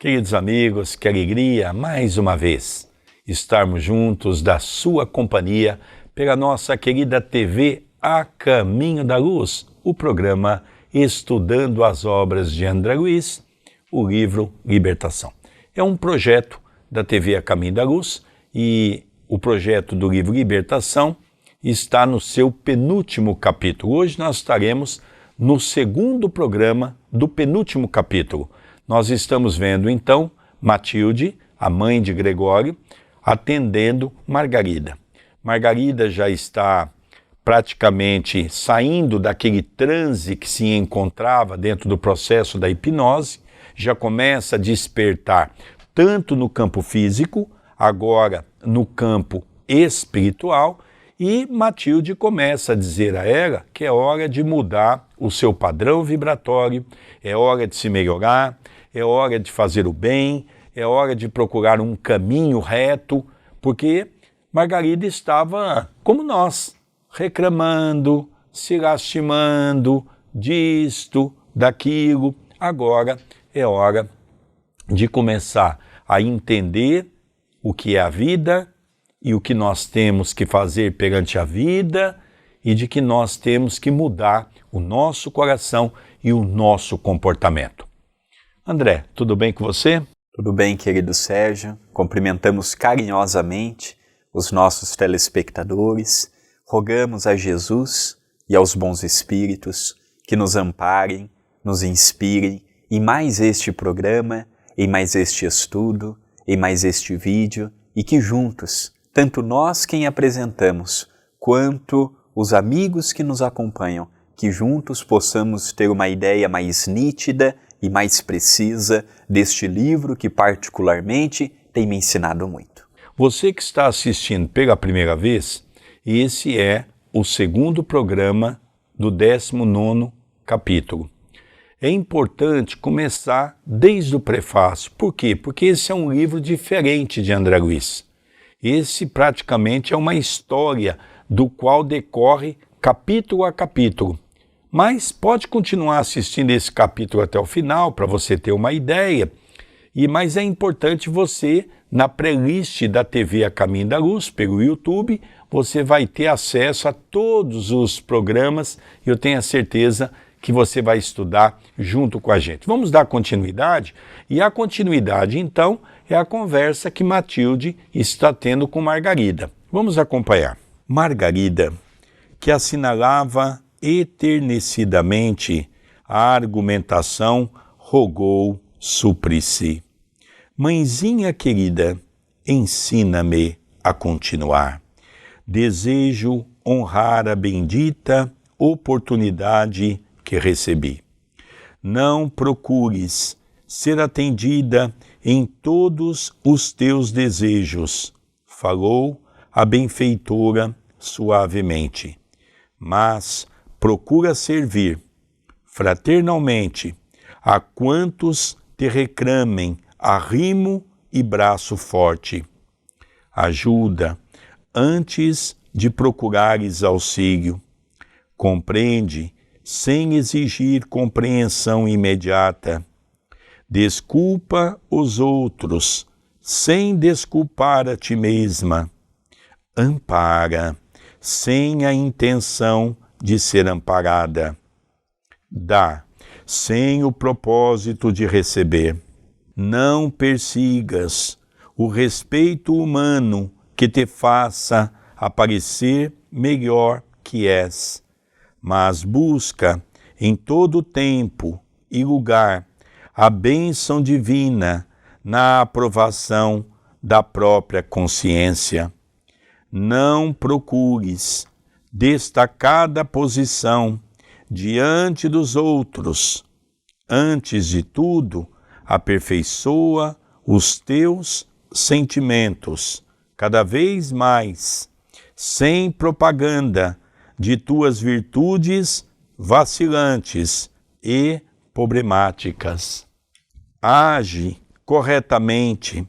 Queridos amigos, que alegria mais uma vez estarmos juntos da sua companhia pela nossa querida TV A Caminho da Luz, o programa Estudando as Obras de André Luiz, o livro Libertação. É um projeto da TV A Caminho da Luz e o projeto do livro Libertação está no seu penúltimo capítulo. Hoje nós estaremos no segundo programa do penúltimo capítulo. Nós estamos vendo então Matilde, a mãe de Gregório, atendendo Margarida. Margarida já está praticamente saindo daquele transe que se encontrava dentro do processo da hipnose, já começa a despertar tanto no campo físico, agora no campo espiritual, e Matilde começa a dizer a ela que é hora de mudar o seu padrão vibratório, é hora de se melhorar, é hora de fazer o bem, é hora de procurar um caminho reto, porque Margarida estava como nós, reclamando, se lastimando disto, daquilo. Agora é hora de começar a entender o que é a vida e o que nós temos que fazer perante a vida e de que nós temos que mudar o nosso coração e o nosso comportamento. André, tudo bem com você? Tudo bem, querido Sérgio. Cumprimentamos carinhosamente os nossos telespectadores. Rogamos a Jesus e aos bons espíritos que nos amparem, nos inspirem em mais este programa, em mais este estudo, em mais este vídeo e que juntos, tanto nós quem apresentamos, quanto os amigos que nos acompanham, que juntos possamos ter uma ideia mais nítida e mais precisa deste livro que particularmente tem me ensinado muito. Você que está assistindo pela primeira vez, esse é o segundo programa do 19º capítulo. É importante começar desde o prefácio. Por quê? Porque esse é um livro diferente de André Luiz. Esse praticamente é uma história do qual decorre capítulo a capítulo. Mas pode continuar assistindo esse capítulo até o final para você ter uma ideia. Mas é importante você, na playlist da TV A Caminho da Luz, pelo YouTube, você vai ter acesso a todos os programas e eu tenho a certeza que você vai estudar junto com a gente. Vamos dar continuidade? E a continuidade, então, é a conversa que Matilde está tendo com Margarida. Vamos acompanhar. Margarida, que assinalava eternecidamente a argumentação, rogou Súplice. Mãezinha querida, ensina-me a continuar. Desejo honrar a bendita oportunidade que recebi. Não procures ser atendida em todos os teus desejos, falou a benfeitora suavemente, mas procura servir fraternalmente a quantos te reclamem arrimo e braço forte. Ajuda antes de procurares auxílio. Compreende sem exigir compreensão imediata. Desculpa os outros sem desculpar a ti mesma. Ampara sem a intenção de ser amparada. Dá sem o propósito de receber. Não persigas o respeito humano que te faça aparecer melhor que és, mas busca em todo tempo e lugar a bênção divina na aprovação da própria consciência. Não procures destacada posição diante dos outros. Antes de tudo, aperfeiçoa os teus sentimentos cada vez mais, sem propaganda de tuas virtudes vacilantes e problemáticas. Age corretamente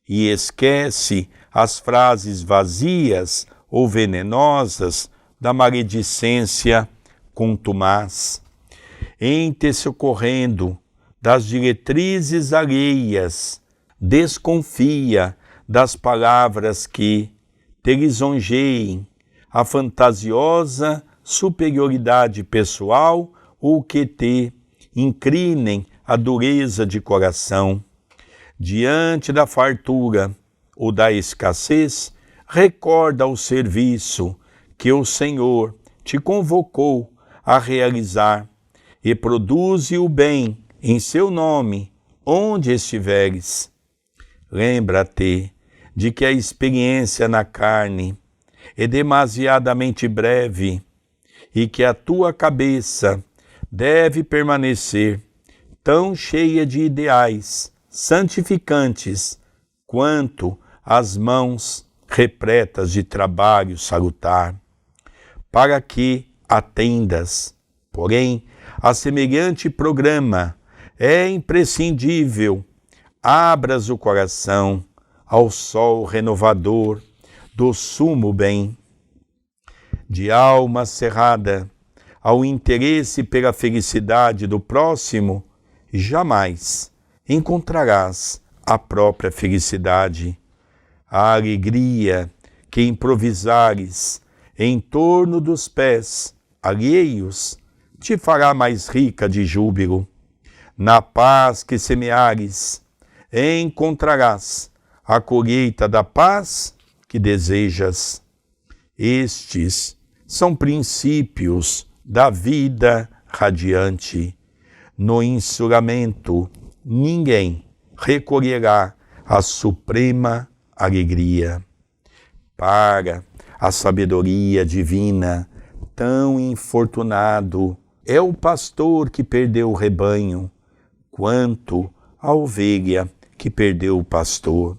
e esquece as frases vazias ou venenosas da maledicência contumaz. Em te socorrendo das diretrizes alheias, desconfia das palavras que te lisonjeiem a fantasiosa superioridade pessoal ou que te inclinem a dureza de coração. Diante da fartura ou da escassez, recorda o serviço que o Senhor te convocou a realizar e produze o bem em seu nome, onde estiveres. Lembra-te de que a experiência na carne é demasiadamente breve e que a tua cabeça deve permanecer tão cheia de ideais santificantes quanto as mãos repletas de trabalho salutar, para que atendas. Porém, a semelhante programa é imprescindível. Abras o coração ao sol renovador do sumo bem. De alma cerrada ao interesse pela felicidade do próximo, jamais encontrarás a própria felicidade. A alegria que improvisares em torno dos pés alheios te fará mais rica de júbilo. Na paz que semeares, encontrarás a colheita da paz que desejas. Estes são princípios da vida radiante. No ensinamento, ninguém recolherá a suprema alegria. Para a sabedoria divina, tão infortunado é o pastor que perdeu o rebanho, quanto a ovelha que perdeu o pastor.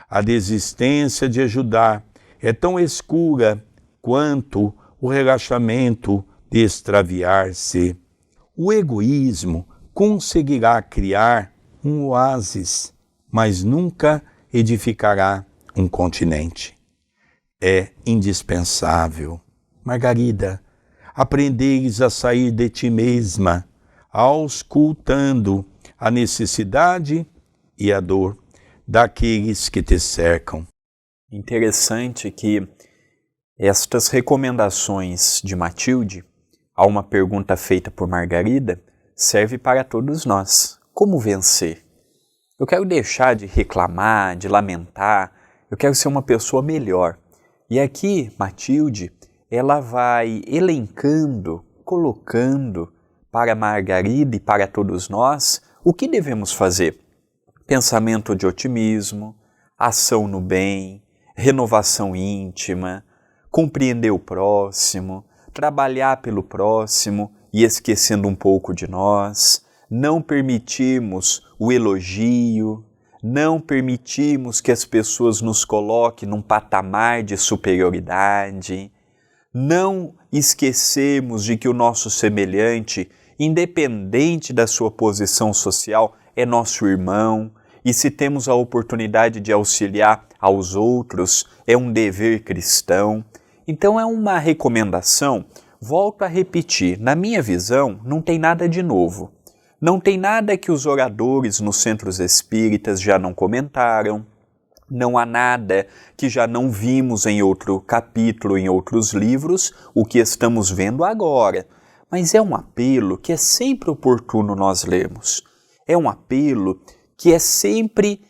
A desistência de ajudar é tão escura quanto o relaxamento de extraviar-se. O egoísmo conseguirá criar um oásis, mas nunca edificará um continente. É indispensável, Margarida, aprenderes a sair de ti mesma, auscultando a necessidade e a dor daqueles que te cercam. Interessante que estas recomendações de Matilde, a uma pergunta feita por Margarida, serve para todos nós. Como vencer? Eu quero deixar de reclamar, de lamentar, eu quero ser uma pessoa melhor. E aqui, Matilde, ela vai elencando, colocando para Margarida e para todos nós o que devemos fazer. Pensamento de otimismo, ação no bem, renovação íntima, compreender o próximo, trabalhar pelo próximo e esquecendo um pouco de nós, não permitirmos o elogio, não permitirmos que as pessoas nos coloquem num patamar de superioridade, não esquecermos de que o nosso semelhante, independente da sua posição social, é nosso irmão, e se temos a oportunidade de auxiliar aos outros, é um dever cristão. Então é uma recomendação, volto a repetir, na minha visão não tem nada de novo. Não tem nada que os oradores nos centros espíritas já não comentaram, não há nada que já não vimos em outro capítulo, em outros livros, o que estamos vendo agora. Mas é um apelo que é sempre oportuno nós lermos. É um apelo que é sempre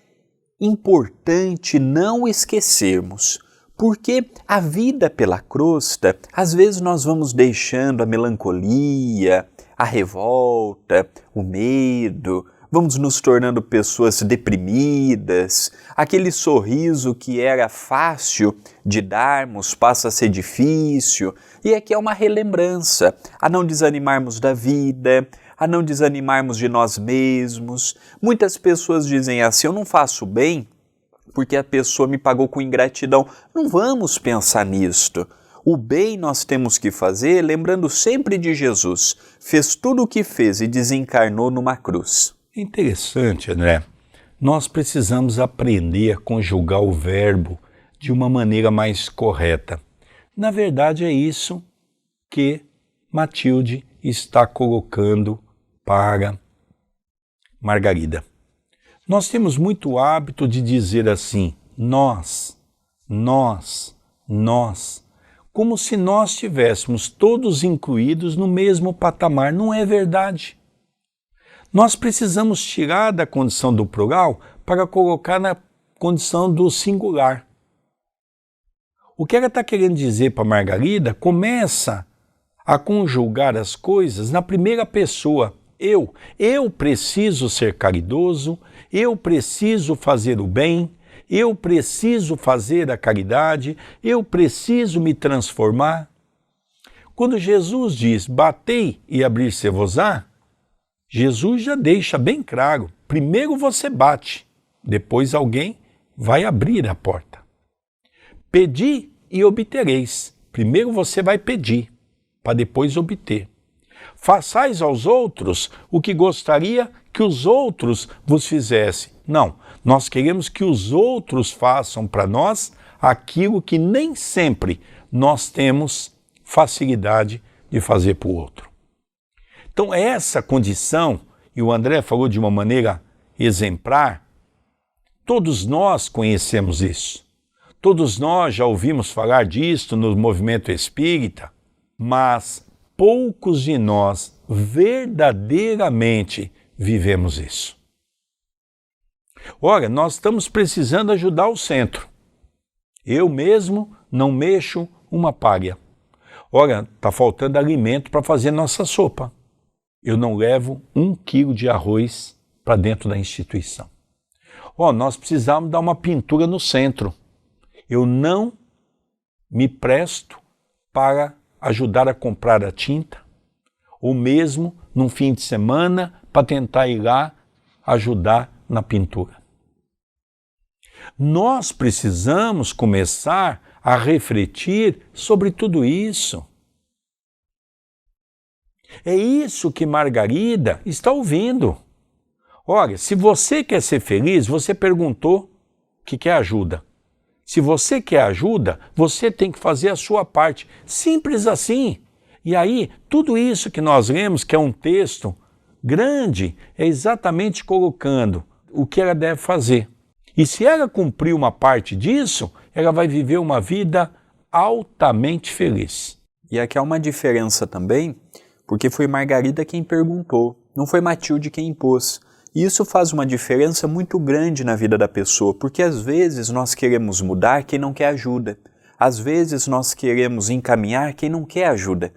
importante não esquecermos. Porque a vida pela crosta, às vezes nós vamos deixando a melancolia, a revolta, o medo, vamos nos tornando pessoas deprimidas, aquele sorriso que era fácil de darmos passa a ser difícil, e aqui é uma relembrança, a não desanimarmos da vida, a não desanimarmos de nós mesmos. Muitas pessoas dizem assim, eu não faço bem porque a pessoa me pagou com ingratidão. Não vamos pensar nisto. O bem nós temos que fazer lembrando sempre de Jesus. Fez tudo o que fez e desencarnou numa cruz. Interessante, André. Nós precisamos aprender a conjugar o verbo de uma maneira mais correta. Na verdade, é isso que Matilde está colocando para Margarida, nós temos muito hábito de dizer assim, nós, como se nós estivéssemos todos incluídos no mesmo patamar. Não é verdade. Nós precisamos tirar da condição do plural para colocar na condição do singular. O que ela está querendo dizer para Margarida começa a conjugar as coisas na primeira pessoa. Eu preciso ser caridoso, eu preciso fazer o bem, eu preciso fazer a caridade, eu preciso me transformar. Quando Jesus diz, batei e abrir-se-vos-á, Jesus já deixa bem claro, primeiro você bate, depois alguém vai abrir a porta. Pedi e obtereis, primeiro você vai pedir, para depois obter. Façais aos outros o que gostaria que os outros vos fizessem. Não, nós queremos que os outros façam para nós aquilo que nem sempre nós temos facilidade de fazer para o outro. Então essa condição, e o André falou de uma maneira exemplar, todos nós conhecemos isso. Todos nós já ouvimos falar disto no movimento espírita, mas poucos de nós verdadeiramente vivemos isso. Ora, nós estamos precisando ajudar o centro. Eu mesmo não mexo uma palha. Ora, está faltando alimento para fazer nossa sopa. Eu não levo 1 quilo de arroz para dentro da instituição. Nós precisamos dar uma pintura no centro. Eu não me presto para ajudar a comprar a tinta, ou mesmo num fim de semana para tentar ir lá ajudar na pintura. Nós precisamos começar a refletir sobre tudo isso. É isso que Margarida está ouvindo. Olha, se você quer ser feliz, você perguntou que quer ajuda. Se você quer ajuda, você tem que fazer a sua parte. Simples assim. E aí, tudo isso que nós lemos, que é um texto grande, é exatamente colocando o que ela deve fazer. E se ela cumprir uma parte disso, ela vai viver uma vida altamente feliz. E aqui há uma diferença também, porque foi Margarida quem perguntou, não foi Matilde quem impôs. E isso faz uma diferença muito grande na vida da pessoa, porque às vezes nós queremos mudar quem não quer ajuda. Às vezes nós queremos encaminhar quem não quer ajuda.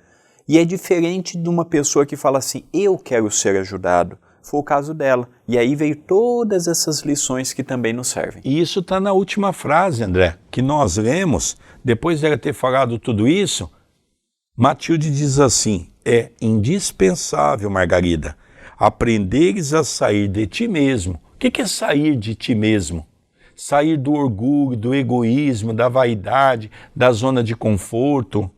E é diferente de uma pessoa que fala assim, eu quero ser ajudado. Foi o caso dela. E aí veio todas essas lições que também nos servem. E isso está na última frase, André, que nós lemos, depois dela ter falado tudo isso, Matilde diz assim, é indispensável, Margarida, aprenderes a sair de ti mesmo. O que é sair de ti mesmo? Sair do orgulho, do egoísmo, da vaidade, da zona de conforto,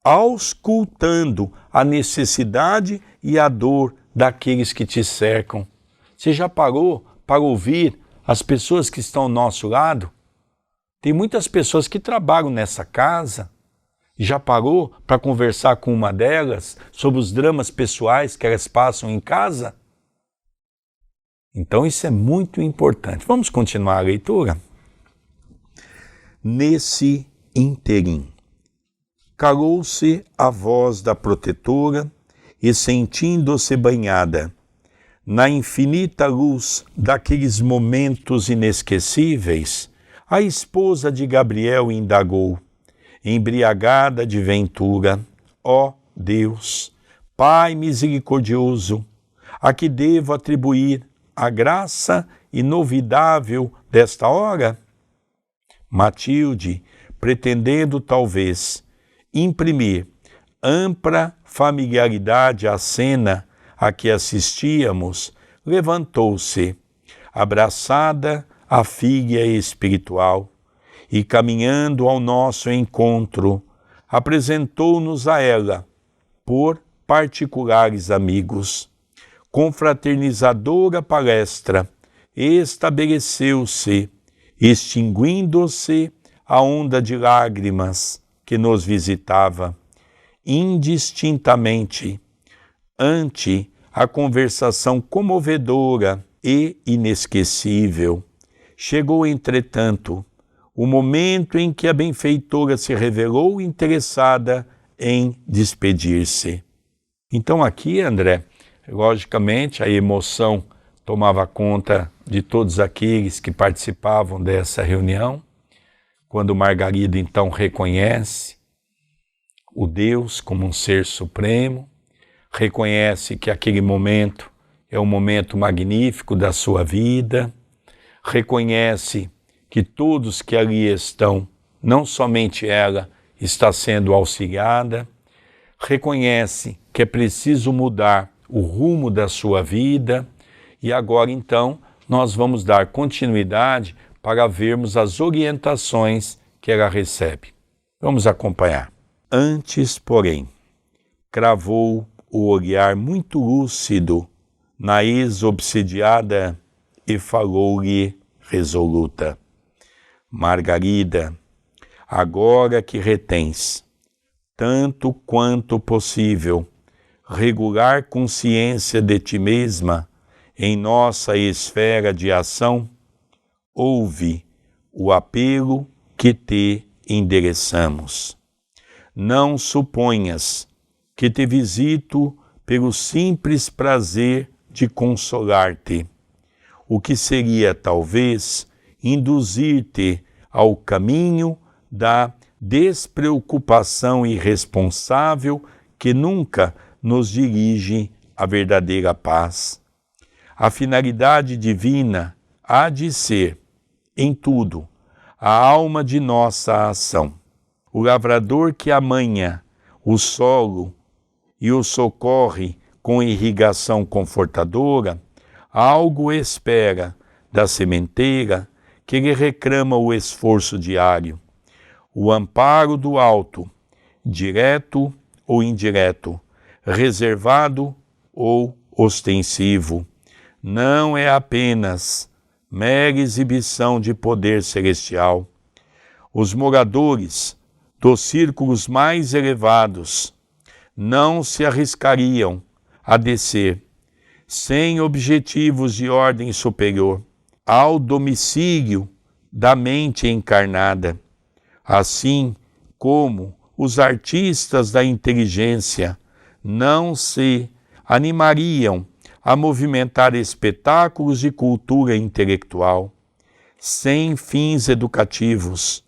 auscultando a necessidade e a dor daqueles que te cercam. Você já parou para ouvir as pessoas que estão ao nosso lado? Tem muitas pessoas que trabalham nessa casa. Já parou para conversar com uma delas sobre os dramas pessoais que elas passam em casa? Então isso é muito importante. Vamos continuar a leitura? Nesse interim, calou-se a voz da protetora e, sentindo-se banhada na infinita luz daqueles momentos inesquecíveis, a esposa de Gabriel indagou, embriagada de ventura, ó Deus, Pai misericordioso, a que devo atribuir a graça inovidável desta hora? Matilde, pretendendo talvez imprimir ampla familiaridade à cena a que assistíamos, levantou-se, abraçada à filha espiritual, e caminhando ao nosso encontro, apresentou-nos a ela, por particulares amigos. Confraternizadora palestra estabeleceu-se, extinguindo-se a onda de lágrimas que nos visitava, indistintamente, ante a conversação comovedora e inesquecível. Chegou, entretanto, o momento em que a benfeitora se revelou interessada em despedir-se. Então aqui, André, logicamente a emoção tomava conta de todos aqueles que participavam dessa reunião, quando Margarida então reconhece o Deus como um ser supremo, reconhece que aquele momento é um momento magnífico da sua vida, reconhece que todos que ali estão, não somente ela, está sendo auxiliada, reconhece que é preciso mudar o rumo da sua vida e agora então nós vamos dar continuidade para vermos as orientações que ela recebe. Vamos acompanhar. Antes, porém, cravou o olhar muito lúcido na ex-obsidiada e falou-lhe resoluta: Margarida, agora que retens, tanto quanto possível, regular consciência de ti mesma em nossa esfera de ação, ouve o apelo que te endereçamos. Não suponhas que te visito pelo simples prazer de consolar-te, o que seria talvez induzir-te ao caminho da despreocupação irresponsável que nunca nos dirige à verdadeira paz. A finalidade divina há de ser, em tudo, a alma de nossa ação. O lavrador que amanha o solo e o socorre com irrigação confortadora, algo espera da sementeira que lhe reclama o esforço diário. O amparo do alto, direto ou indireto, reservado ou ostensivo, não é apenas mera exibição de poder celestial. Os moradores dos círculos mais elevados não se arriscariam a descer, sem objetivos de ordem superior, ao domicílio da mente encarnada, assim como os artistas da inteligência não se animariam a movimentar espetáculos de cultura intelectual, sem fins educativos,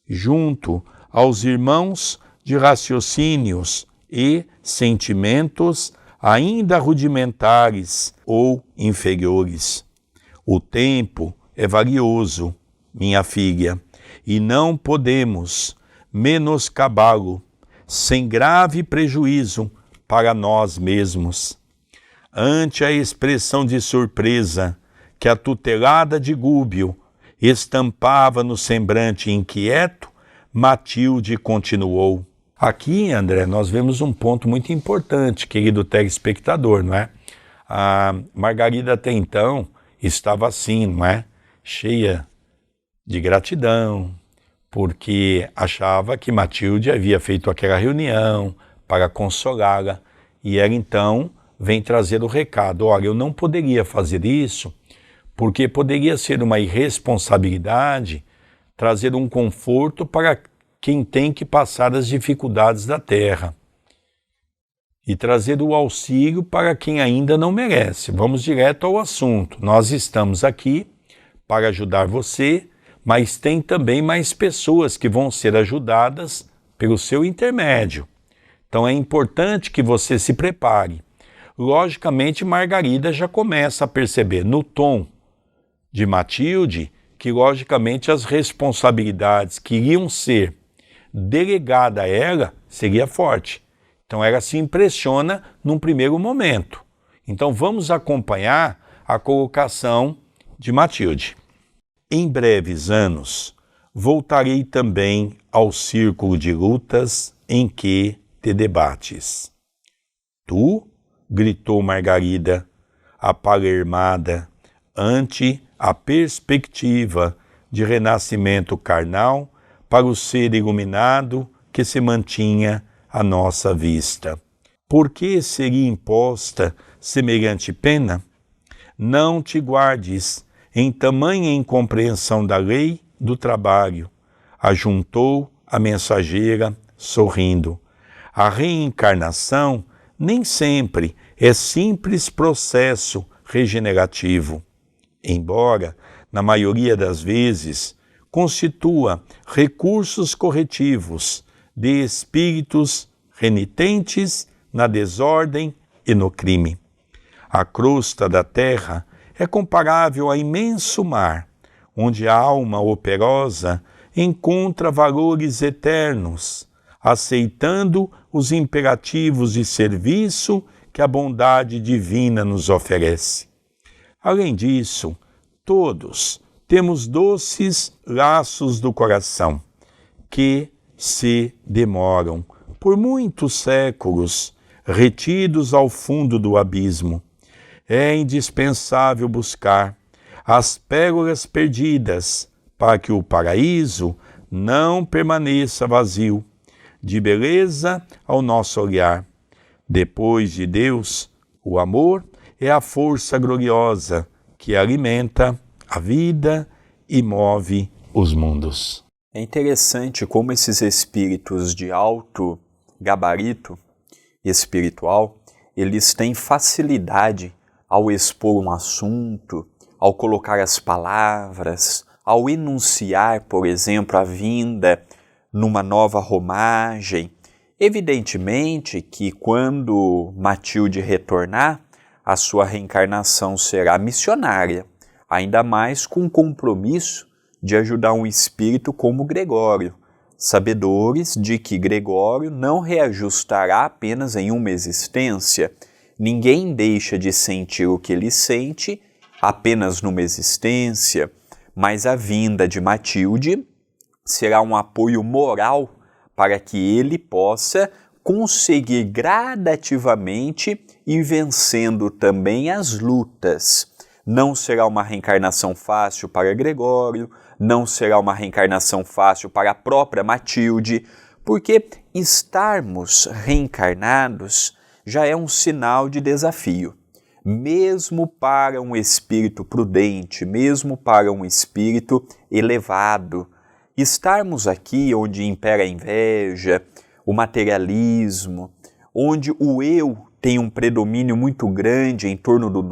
junto aos irmãos de raciocínios e sentimentos ainda rudimentares ou inferiores. O tempo é valioso, minha filha, e não podemos menoscabá-lo sem grave prejuízo para nós mesmos. Ante a expressão de surpresa que a tutelada de Gúbio estampava no semblante inquieto, Matilde continuou. Aqui, André, nós vemos um ponto muito importante, querido telespectador, não é? A Margarida até então estava assim, não é? Cheia de gratidão, porque achava que Matilde havia feito aquela reunião para consolá-la, e ela então vem trazer o recado: olha, eu não poderia fazer isso, porque poderia ser uma irresponsabilidade trazer um conforto para quem tem que passar as dificuldades da terra e trazer o auxílio para quem ainda não merece. Vamos direto ao assunto. Nós estamos aqui para ajudar você, mas tem também mais pessoas que vão ser ajudadas pelo seu intermédio. Então é importante que você se prepare. Logicamente, Margarida já começa a perceber no tom de Matilde que, logicamente, as responsabilidades que iriam ser delegadas a ela seria forte. Então ela se impressiona num primeiro momento. Então vamos acompanhar a colocação de Matilde. Em breves anos, voltarei também ao círculo de lutas em que te debates. Tu? Gritou Margarida, apalermada, ante a perspectiva de renascimento carnal para o ser iluminado que se mantinha à nossa vista. Por que seria imposta semelhante pena? Não te guardes em tamanha incompreensão da lei do trabalho, ajuntou a mensageira, sorrindo. A reencarnação nem sempre é simples processo regenerativo, embora, na maioria das vezes, constitua recursos corretivos de espíritos renitentes na desordem e no crime. A crosta da terra é comparável a imenso mar, onde a alma operosa encontra valores eternos, aceitando os imperativos de serviço que a bondade divina nos oferece. Além disso, todos temos doces laços do coração, que se demoram por muitos séculos, retidos ao fundo do abismo. É indispensável buscar as pérolas perdidas para que o paraíso não permaneça vazio, de beleza ao nosso olhar. Depois de Deus, o amor é a força gloriosa que alimenta a vida e move os mundos. É interessante como esses espíritos de alto gabarito espiritual, eles têm facilidade ao expor um assunto, ao colocar as palavras, ao enunciar, por exemplo, a vinda numa nova romagem. Evidentemente que quando Matilde retornar, a sua reencarnação será missionária, ainda mais com o compromisso de ajudar um espírito como Gregório, sabedores de que Gregório não reajustará apenas em uma existência. Ninguém deixa de sentir o que ele sente apenas numa existência, mas a vinda de Matilde será um apoio moral para que ele possa conseguir gradativamente ir vencendo também as lutas. Não será uma reencarnação fácil para Gregório, não será uma reencarnação fácil para a própria Matilde, porque estarmos reencarnados já é um sinal de desafio. Mesmo para um espírito prudente, mesmo para um espírito elevado, estarmos aqui onde impera a inveja, o materialismo, onde o eu tem um predomínio muito grande em torno do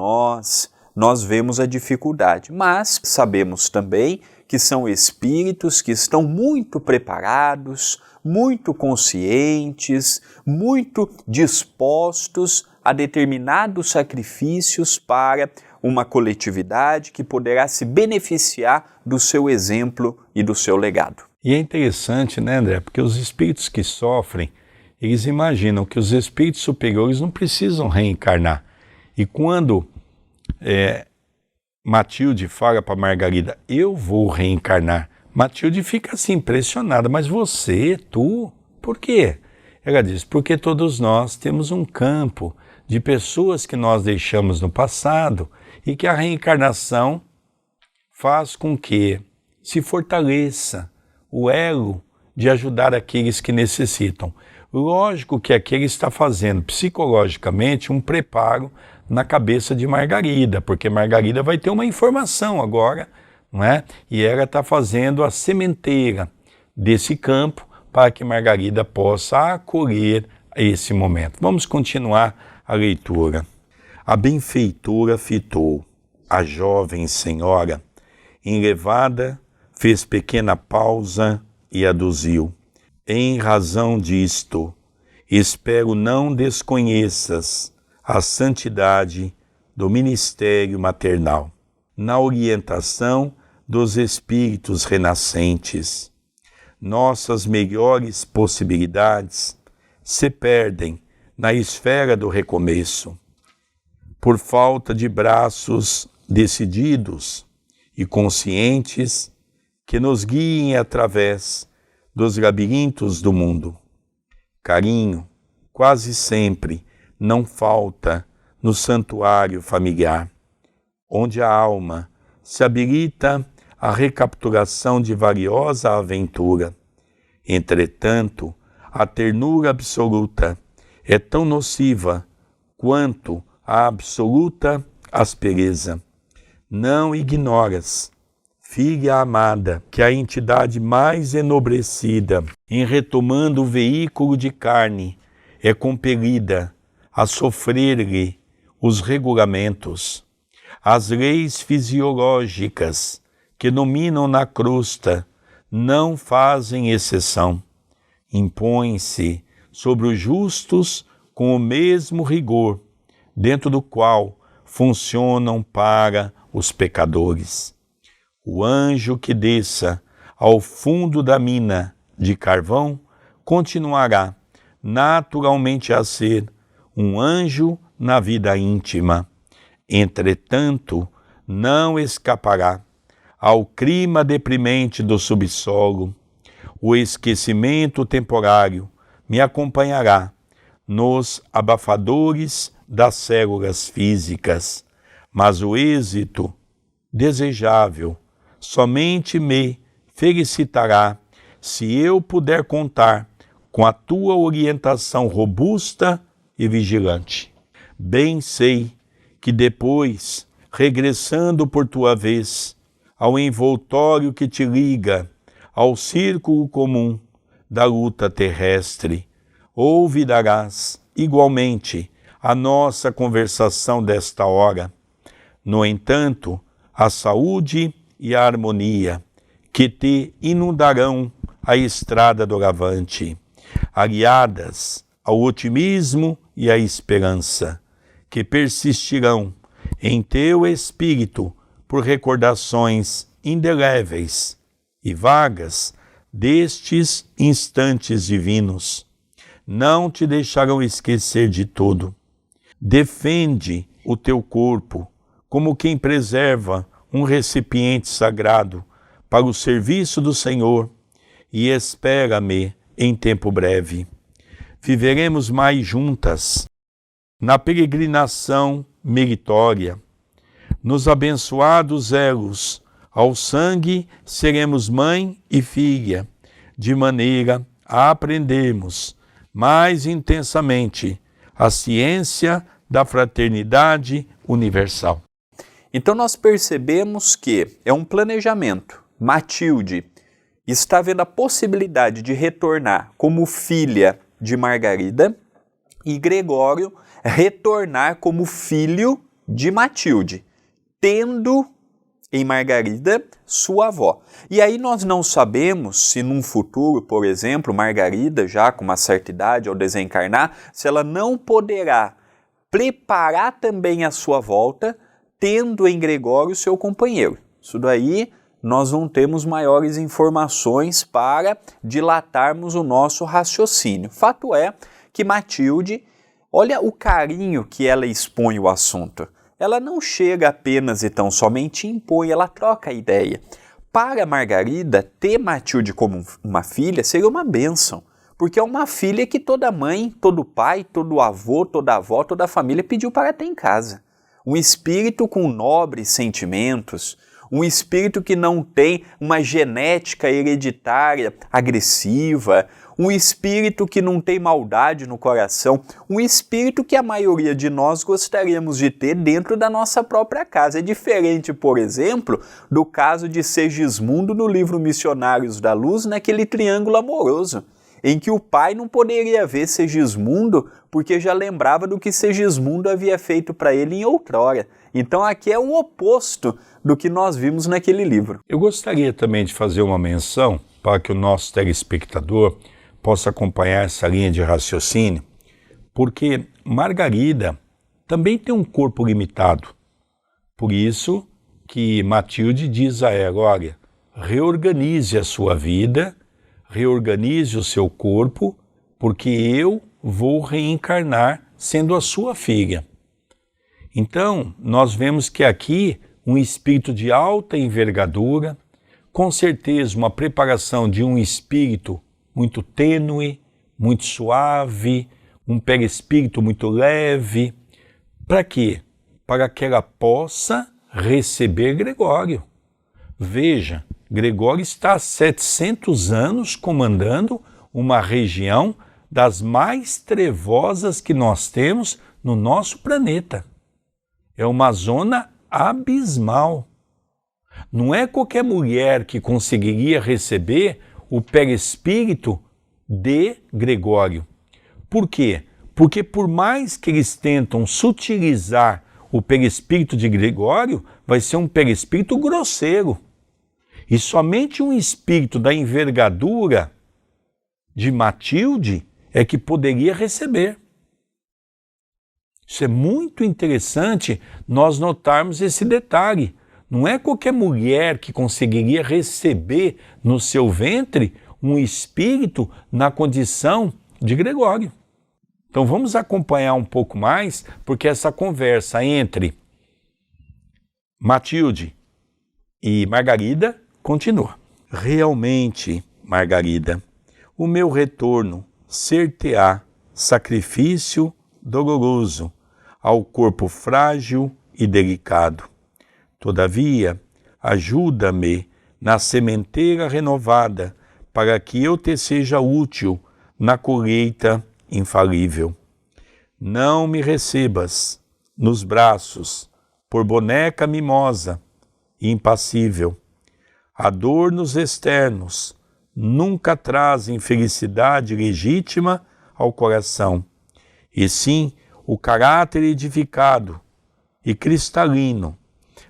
nós vemos a dificuldade. Mas sabemos também que são espíritos que estão muito preparados, muito conscientes, muito dispostos a determinados sacrifícios para uma coletividade que poderá se beneficiar do seu exemplo e do seu legado. E é interessante, né, André? Porque os espíritos que sofrem, eles imaginam que os espíritos superiores não precisam reencarnar. E quando Matilde fala para Margarida, eu vou reencarnar, Matilde fica assim impressionada, mas você, tu, por quê? Ela diz, porque todos nós temos um campo de pessoas que nós deixamos no passado e que a reencarnação faz com que se fortaleça o elo de ajudar aqueles que necessitam. Lógico que aqui ele está fazendo psicologicamente um preparo na cabeça de Margarida, porque Margarida vai ter uma informação agora, não é? E ela está fazendo a sementeira desse campo para que Margarida possa acolher esse momento. Vamos continuar a leitura. A benfeitora fitou a jovem senhora, enlevada, fez pequena pausa e aduziu. Em razão disto, espero não desconheças a santidade do ministério maternal, na orientação dos espíritos renascentes. Nossas melhores possibilidades se perdem na esfera do recomeço, por falta de braços decididos e conscientes que nos guiem através dos labirintos do mundo. Carinho, quase sempre, não falta no santuário familiar, onde a alma se habilita à recapitulação de valiosa aventura. Entretanto, a ternura absoluta é tão nociva quanto a absoluta aspereza. Não ignoras, filha amada, que a entidade mais enobrecida, em retomando o veículo de carne, é compelida a sofrer-lhe os regulamentos, as leis fisiológicas que dominam na crosta não fazem exceção. Impõem-se sobre os justos com o mesmo rigor, dentro do qual funcionam para os pecadores. O anjo que desça ao fundo da mina de carvão continuará naturalmente a ser um anjo na vida íntima. Entretanto, não escapará ao clima deprimente do subsolo. O esquecimento temporário me acompanhará nos abafadores das células físicas, mas o êxito desejável somente me felicitará se eu puder contar com a tua orientação robusta e vigilante. Bem sei que depois, regressando por tua vez ao envoltório que te liga ao círculo comum da luta terrestre, ouvirás igualmente a nossa conversação desta hora. No entanto, a saúde e a harmonia que te inundarão a estrada do Levante, aliadas ao otimismo e à esperança, que persistirão em teu espírito por recordações indeléveis e vagas destes instantes divinos, não te deixarão esquecer de tudo. Defende o teu corpo como quem preserva um recipiente sagrado para o serviço do Senhor e espera-me em tempo breve. Viveremos mais juntas na peregrinação meritória, nos abençoados elos, ao sangue seremos mãe e filha, de maneira a aprendermos mais intensamente a ciência da fraternidade universal. Então nós percebemos que é um planejamento. Matilde está vendo a possibilidade de retornar como filha de Margarida e Gregório retornar como filho de Matilde, tendo em Margarida sua avó. E aí nós não sabemos se num futuro, por exemplo, Margarida, já com uma certa idade ao desencarnar, se ela não poderá preparar também a sua volta, tendo em Gregório seu companheiro. Isso daí nós não temos maiores informações para dilatarmos o nosso raciocínio. Fato é que Matilde, olha o carinho que ela expõe o assunto. Ela não chega apenas e tão somente impõe, ela troca a ideia. Para Margarida, ter Matilde como uma filha seria uma bênção, porque é uma filha que toda mãe, todo pai, todo avô, toda avó, toda a família pediu para ter em casa. Um espírito com nobres sentimentos, um espírito que não tem uma genética hereditária agressiva, um espírito que não tem maldade no coração, um espírito que a maioria de nós gostaríamos de ter dentro da nossa própria casa. É diferente, por exemplo, do caso de Segismundo no livro Missionários da Luz, naquele triângulo amoroso, em que o pai não poderia ver Segismundo porque já lembrava do que Segismundo havia feito para ele em outrora. Então aqui é o oposto do que nós vimos naquele livro. Eu gostaria também de fazer uma menção para que o nosso telespectador possa acompanhar essa linha de raciocínio, porque Margarida também tem um corpo limitado. Por isso que Matilde diz a ela, olha, reorganize a sua vida, reorganize o seu corpo, porque eu vou reencarnar sendo a sua filha. Então, nós vemos que aqui um espírito de alta envergadura, com certeza uma preparação de um espírito muito tênue, muito suave, um perispírito muito leve. Para quê? Para que ela possa receber Gregório. Veja, Gregório está há 700 anos comandando uma região das mais trevosas que nós temos no nosso planeta. É uma zona abismal. Não é qualquer mulher que conseguiria receber o perispírito de Gregório. Por quê? Porque por mais que eles tentam sutilizar o perispírito de Gregório, vai ser um perispírito grosseiro. E somente um espírito da envergadura de Matilde é que poderia receber. Isso é muito interessante nós notarmos esse detalhe. Não é qualquer mulher que conseguiria receber no seu ventre um espírito na condição de Gregório. Então vamos acompanhar um pouco mais, porque essa conversa entre Matilde e Margarida continua. Realmente, Margarida, o meu retorno ser-te-á sacrifício doloroso ao corpo frágil e delicado. Todavia, ajuda-me na sementeira renovada, para que eu te seja útil na colheita infalível. Não me recebas nos braços por boneca mimosa e impassível. Adornos externos nunca trazem felicidade legítima ao coração, e sim o caráter edificado e cristalino,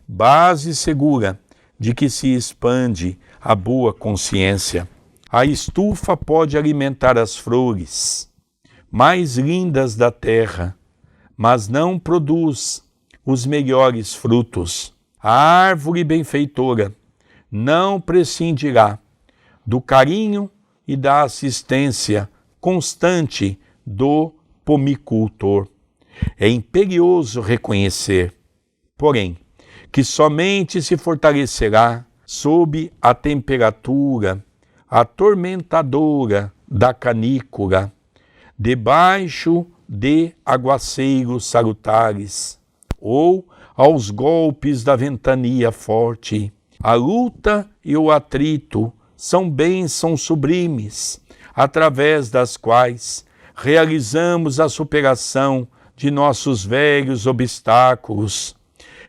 base segura de que se expande a boa consciência. A estufa pode alimentar as flores mais lindas da terra, mas não produz os melhores frutos. A árvore benfeitora não prescindirá do carinho e da assistência constante do pomicultor. É imperioso reconhecer, porém, que somente se fortalecerá sob a temperatura atormentadora da canícula, debaixo de aguaceiros salutares, ou aos golpes da ventania forte. A luta e o atrito são bênçãos sublimes, através das quais realizamos a superação de nossos velhos obstáculos.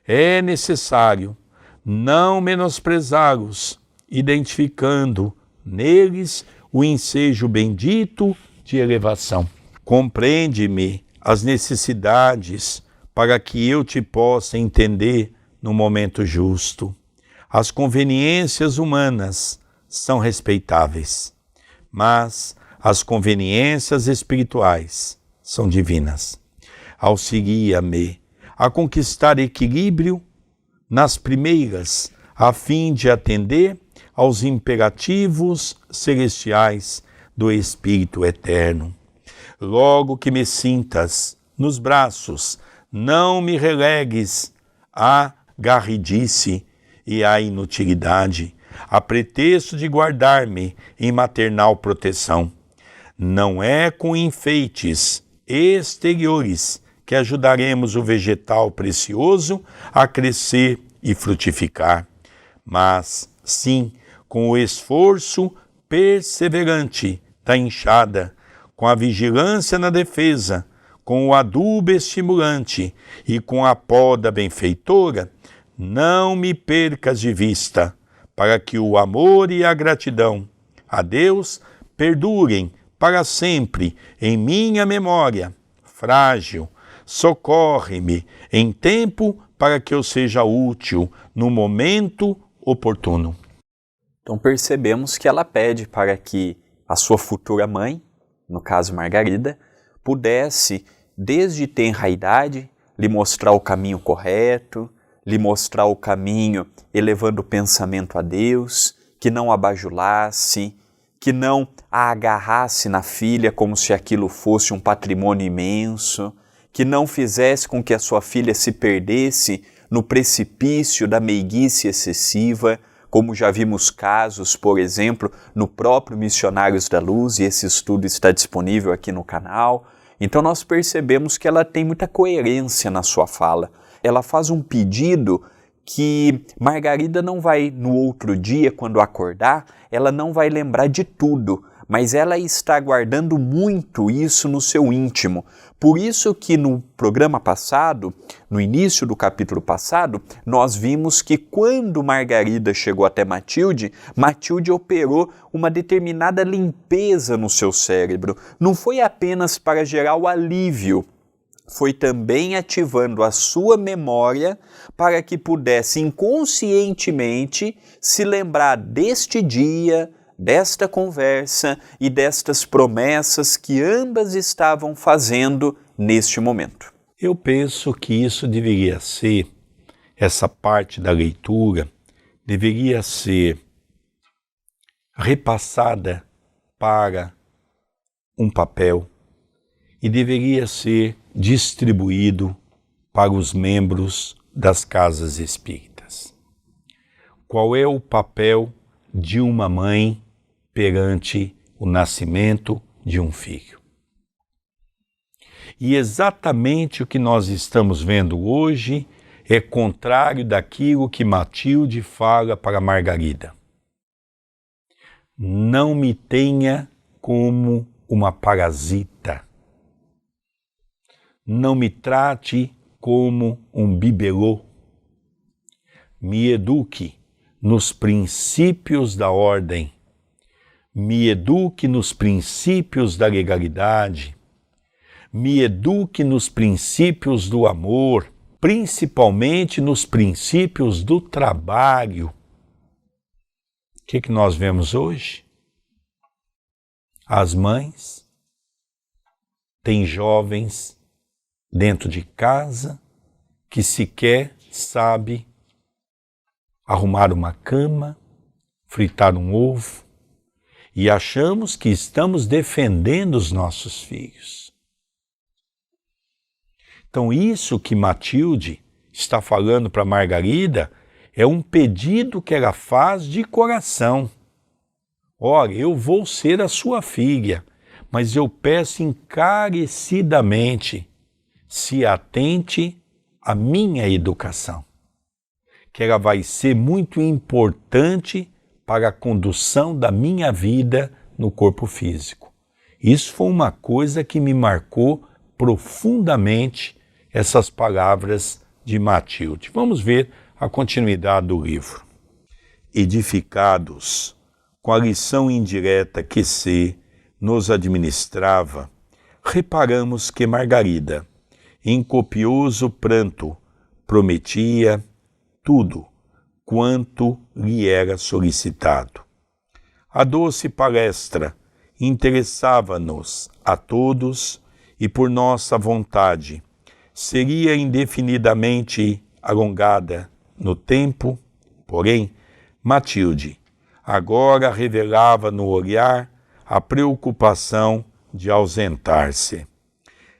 É necessário não menosprezá-los, identificando neles o ensejo bendito de elevação. Compreende-me as necessidades para que eu te possa entender no momento justo. As conveniências humanas são respeitáveis, mas as conveniências espirituais são divinas. Auxilia-me a conquistar equilíbrio nas primeiras, a fim de atender aos imperativos celestiais do Espírito Eterno. Logo que me sintas nos braços, não me relegues à garridice e à inutilidade, a pretexto de guardar-me em maternal proteção. Não é com enfeites exteriores que ajudaremos o vegetal precioso a crescer e frutificar, mas sim com o esforço perseverante da enxada, com a vigilância na defesa, com o adubo estimulante e com a poda benfeitora. Não me percas de vista, para que o amor e a gratidão a Deus perdurem para sempre em minha memória frágil. Socorre-me em tempo para que eu seja útil no momento oportuno. Então percebemos que ela pede para que a sua futura mãe, no caso Margarida, pudesse, desde tenra idade, lhe mostrar o caminho correto, lhe mostrar o caminho elevando o pensamento a Deus, que não a bajulasse, que não a agarrasse na filha como se aquilo fosse um patrimônio imenso, que não fizesse com que a sua filha se perdesse no precipício da meiguice excessiva, como já vimos casos, por exemplo, no próprio Missionários da Luz, e esse estudo está disponível aqui no canal. Então nós percebemos que ela tem muita coerência na sua fala. Ela faz um pedido que Margarida não vai, no outro dia, quando acordar, ela não vai lembrar de tudo, mas ela está guardando muito isso no seu íntimo. Por isso que no programa passado, no início do capítulo passado, nós vimos que quando Margarida chegou até Matilde, Matilde operou uma determinada limpeza no seu cérebro. Não foi apenas para gerar o alívio, foi também ativando a sua memória para que pudesse inconscientemente se lembrar deste dia, desta conversa e destas promessas que ambas estavam fazendo neste momento. Eu penso que isso deveria ser, essa parte da leitura, deveria ser repassada para um papel e deveria ser distribuído para os membros das casas espíritas. Qual é o papel de uma mãe perante o nascimento de um filho? E exatamente o que nós estamos vendo hoje é contrário daquilo que Matilde fala para Margarida. Não me tenha como uma parasita. Não me trate como um bibelô. Me eduque nos princípios da ordem. Me eduque nos princípios da legalidade. Me eduque nos princípios do amor, principalmente nos princípios do trabalho. O que nós vemos hoje? As mães têm jovens dentro de casa que sequer sabe arrumar uma cama, fritar um ovo, e achamos que estamos defendendo os nossos filhos. Então isso que Matilde está falando para Margarida é um pedido que ela faz de coração. Olha, eu vou ser a sua filha, mas eu peço encarecidamente, se atente à minha educação, que ela vai ser muito importante para a condução da minha vida no corpo físico. Isso foi uma coisa que me marcou profundamente, essas palavras de Matilde. Vamos ver a continuidade do livro. Edificados com a lição indireta que se nos administrava, reparamos que Margarida, em copioso pranto, prometia tudo quanto lhe era solicitado. A doce palestra interessava-nos a todos e, por nossa vontade, seria indefinidamente alongada no tempo, porém, Matilde agora revelava no olhar a preocupação de ausentar-se.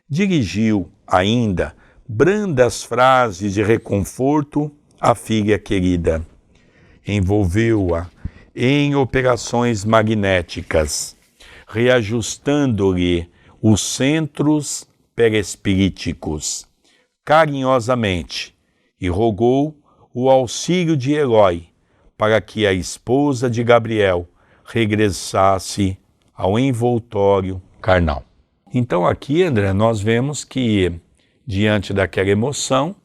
Dirigiu ainda brandas frases de reconforto à filha querida. Envolveu-a em operações magnéticas, reajustando-lhe os centros perispiríticos, carinhosamente, e rogou o auxílio de Eloy para que a esposa de Gabriel regressasse ao envoltório carnal. Então aqui, André, nós vemos que, diante daquela emoção,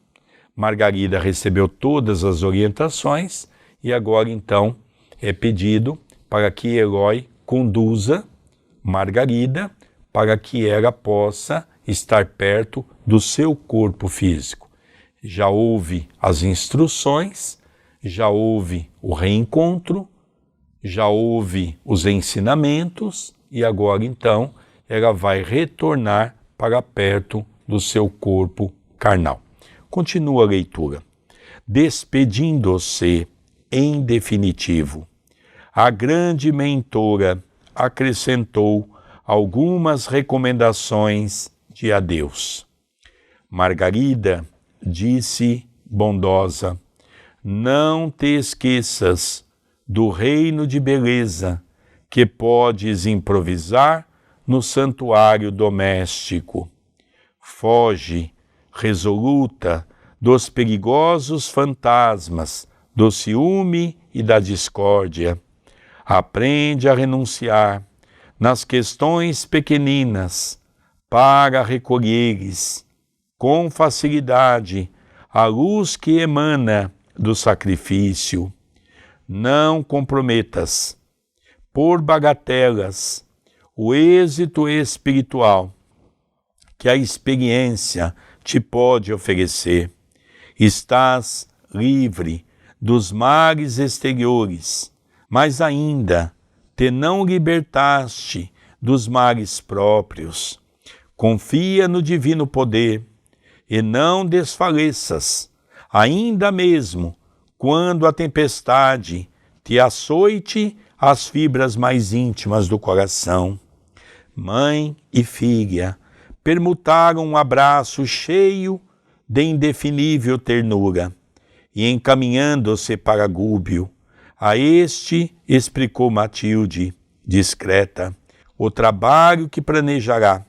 Margarida recebeu todas as orientações e agora então é pedido para que Eloy conduza Margarida para que ela possa estar perto do seu corpo físico. Já houve as instruções, já houve o reencontro, já houve os ensinamentos e agora então ela vai retornar para perto do seu corpo carnal. Continua a leitura. Despedindo-se em definitivo, a grande mentora acrescentou algumas recomendações de adeus. Margarida disse bondosa: não te esqueças do reino de beleza que podes improvisar no santuário doméstico. Foge, resoluta, dos perigosos fantasmas, do ciúme e da discórdia. Aprende a renunciar, nas questões pequeninas, para recolheres com facilidade a luz que emana do sacrifício. Não comprometas, por bagatelas, o êxito espiritual que a experiência te pode oferecer. Estás livre dos males exteriores, mas ainda te não libertaste dos males próprios. Confia no divino poder e não desfaleças, ainda mesmo quando a tempestade te açoite as fibras mais íntimas do coração. Mãe e filha permutaram um abraço cheio de indefinível ternura, e encaminhando-se para Gúbio, a este explicou Matilde, discreta, o trabalho que planejará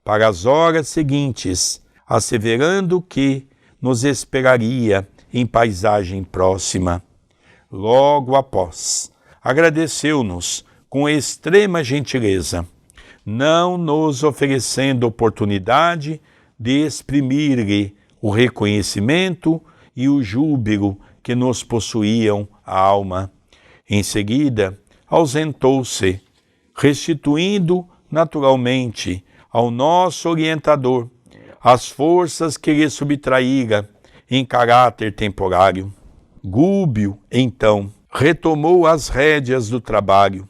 para as horas seguintes, asseverando que nos esperaria em paisagem próxima. Logo após, agradeceu-nos com extrema gentileza, não nos oferecendo oportunidade de exprimir-lhe o reconhecimento e o júbilo que nos possuíam a alma. Em seguida, ausentou-se, restituindo naturalmente ao nosso orientador as forças que lhe subtraíra em caráter temporário. Gúbio, então, retomou as rédeas do trabalho,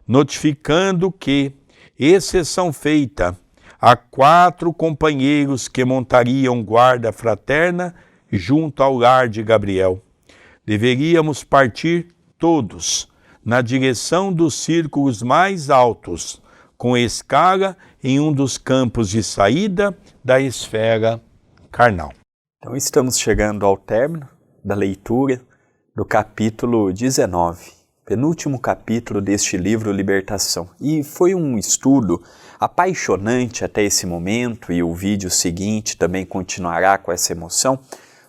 notificando que, exceção feita a 4 companheiros que montariam guarda fraterna junto ao lar de Gabriel, deveríamos partir todos na direção dos círculos mais altos, com escala em um dos campos de saída da esfera carnal. Então estamos chegando ao término da leitura do capítulo 19, penúltimo capítulo deste livro Libertação. E foi um estudo apaixonante até esse momento, e o vídeo seguinte também continuará com essa emoção,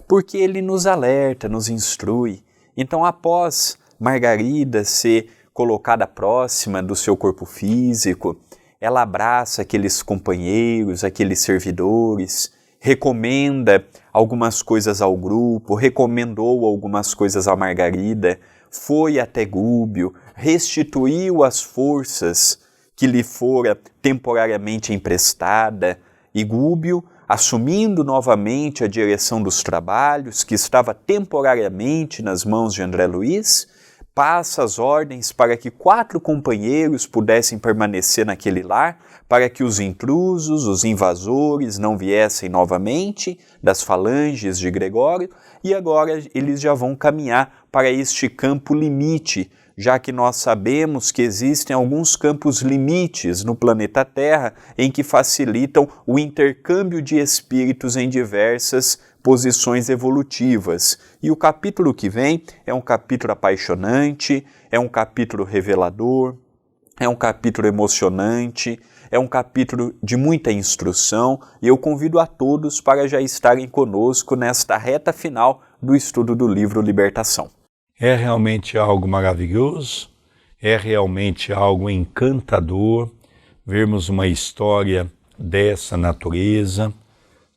porque ele nos alerta, nos instrui. Então, após Margarida ser colocada próxima do seu corpo físico, ela abraça aqueles companheiros, aqueles servidores, recomenda algumas coisas ao grupo, recomendou algumas coisas a Margarida, foi até Gúbio, restituiu as forças que lhe fora temporariamente emprestada, e Gúbio, assumindo novamente a direção dos trabalhos, que estava temporariamente nas mãos de André Luiz, passa as ordens para que 4 companheiros pudessem permanecer naquele lar, para que os intrusos, os invasores não viessem novamente das falanges de Gregório, e agora eles já vão caminhar para este campo limite, já que nós sabemos que existem alguns campos limites no planeta Terra em que facilitam o intercâmbio de espíritos em diversas posições evolutivas. E o capítulo que vem é um capítulo apaixonante, é um capítulo revelador, é um capítulo emocionante, é um capítulo de muita instrução, e eu convido a todos para já estarem conosco nesta reta final do estudo do livro Libertação. É realmente algo maravilhoso, é realmente algo encantador vermos uma história dessa natureza.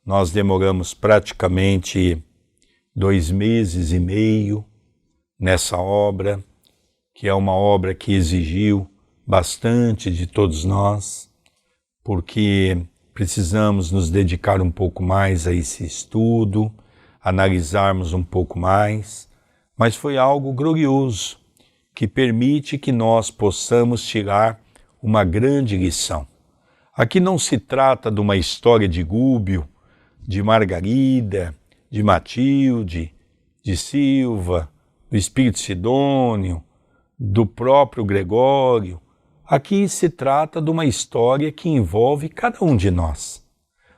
Nós demoramos praticamente 2 meses e meio nessa obra, que é uma obra que exigiu bastante de todos nós, porque precisamos nos dedicar um pouco mais a esse estudo, analisarmos um pouco mais, mas foi algo glorioso, que permite que nós possamos tirar uma grande lição. Aqui não se trata de uma história de Gúbio, de Margarida, de Matilde, de Silva, do Espírito Sidônio, do próprio Gregório. Aqui se trata de uma história que envolve cada um de nós.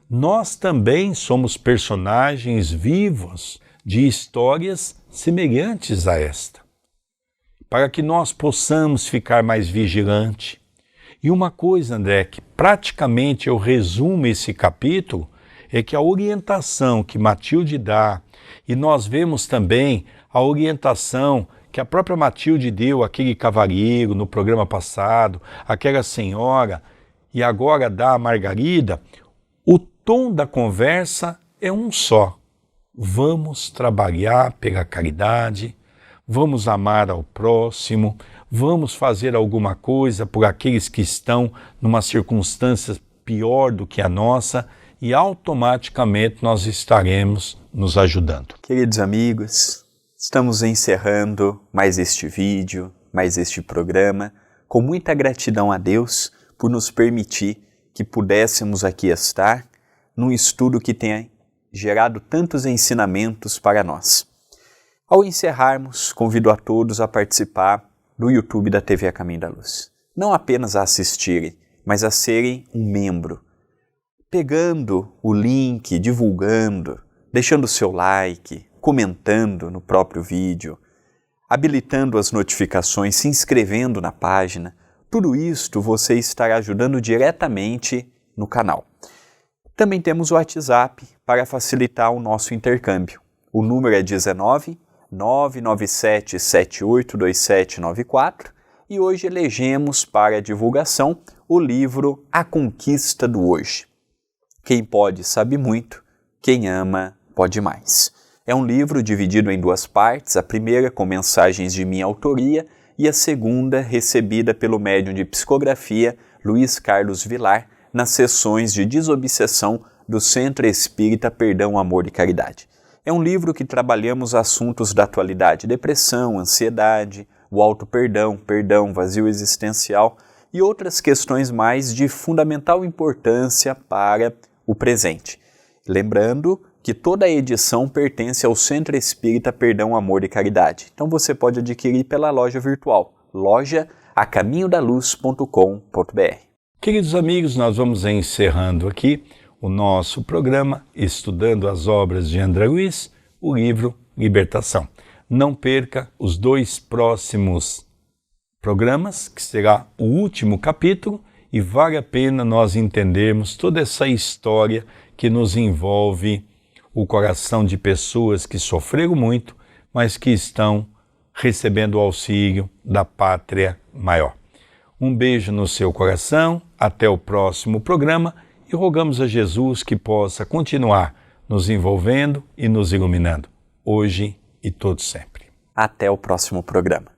Nós também somos personagens vivos de histórias semelhantes a esta, para que nós possamos ficar mais vigilantes. E uma coisa, André, que praticamente eu resumo esse capítulo, é que a orientação que Matilde dá, e nós vemos também a orientação que a própria Matilde deu àquele cavalheiro no programa passado, aquela senhora, e agora dá a Margarida, o tom da conversa é um só. Vamos trabalhar pela caridade, vamos amar ao próximo, vamos fazer alguma coisa por aqueles que estão numa circunstância pior do que a nossa e automaticamente nós estaremos nos ajudando. Queridos amigos, estamos encerrando mais este vídeo, mais este programa, com muita gratidão a Deus por nos permitir que pudéssemos aqui estar num estudo que tenha gerado tantos ensinamentos para nós. Ao encerrarmos, convido a todos a participar do YouTube da TV A Caminho da Luz. Não apenas a assistirem, mas a serem um membro. Pegando o link, divulgando, deixando o seu like, comentando no próprio vídeo, habilitando as notificações, se inscrevendo na página. Tudo isto você estará ajudando diretamente no canal. Também temos o WhatsApp para facilitar o nosso intercâmbio. O número é 19 997 782794 e hoje elegemos para divulgação o livro A Conquista do Hoje. Quem pode sabe muito, quem ama pode mais. É um livro dividido em duas partes, a primeira com mensagens de minha autoria e a segunda recebida pelo médium de psicografia Luiz Carlos Vilar nas sessões de desobsessão do Centro Espírita Perdão, Amor e Caridade. É um livro que trabalhamos assuntos da atualidade, depressão, ansiedade, o auto-perdão, perdão, vazio existencial e outras questões mais de fundamental importância para o presente. Lembrando que toda a edição pertence ao Centro Espírita Perdão, Amor e Caridade. Então você pode adquirir pela loja virtual, loja-acaminhodaluz.com.br. Queridos amigos, nós vamos encerrando aqui o nosso programa, estudando as obras de André Luiz, o livro Libertação. Não perca os 2 próximos programas, que será o último capítulo, e vale a pena nós entendermos toda essa história que nos envolve o coração de pessoas que sofreram muito, mas que estão recebendo o auxílio da pátria maior. Um beijo no seu coração, até o próximo programa e rogamos a Jesus que possa continuar nos envolvendo e nos iluminando, hoje e todo sempre. Até o próximo programa.